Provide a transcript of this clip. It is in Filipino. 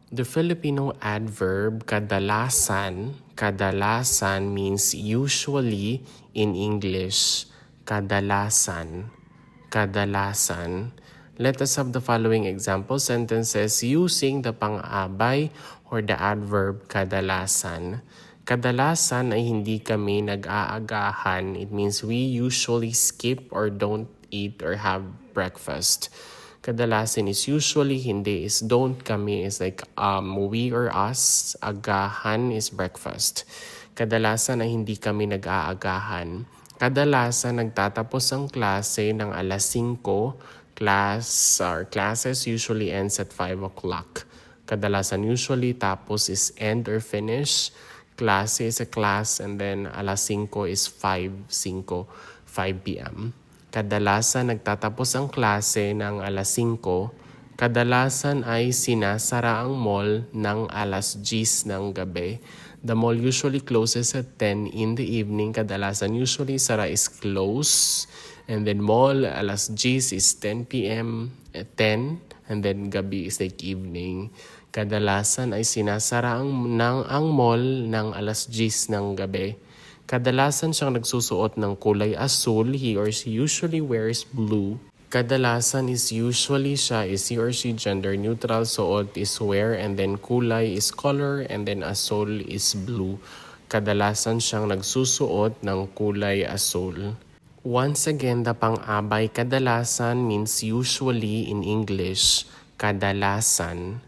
The Filipino adverb kadalasan means usually in English. Kadalasan. Let us have the following example sentences using the pang-abay or the adverb kadalasan. Kadalasan ay hindi kami nag-aagahan. It means we usually skip or don't eat or have breakfast. Kadalasan is usually, hindi is don't, kami is like we or us, agahan is breakfast. Kadalasan ay hindi kami nag-aagahan. Kadalasan nagtatapos ang klase ng alas 5, classes usually ends at 5 o'clock. Kadalasan usually tapos is end or finish. Klase is a class and then alas 5 is 5 p.m. Kadalasan nagtatapos ang klase ng alas 5. Kadalasan ay sinasara ang mall ng alas 10 ng gabi. The mall usually closes at 10 in the evening. Kadalasan usually sara is close. And then mall alas 10 is 10 p.m. at 10. And then gabi is like evening. Kadalasan ay sinasara ang mall ng alas 10 ng gabi. Kadalasan siyang nagsusuot ng kulay asul. He or she usually wears blue. Kadalasan is usually siya is he or she gender neutral. Suot is wear and then kulay is color and then asul is blue. Kadalasan siyang nagsusuot ng kulay asul. Once again, the pang-abay kadalasan means usually in English. Kadalasan.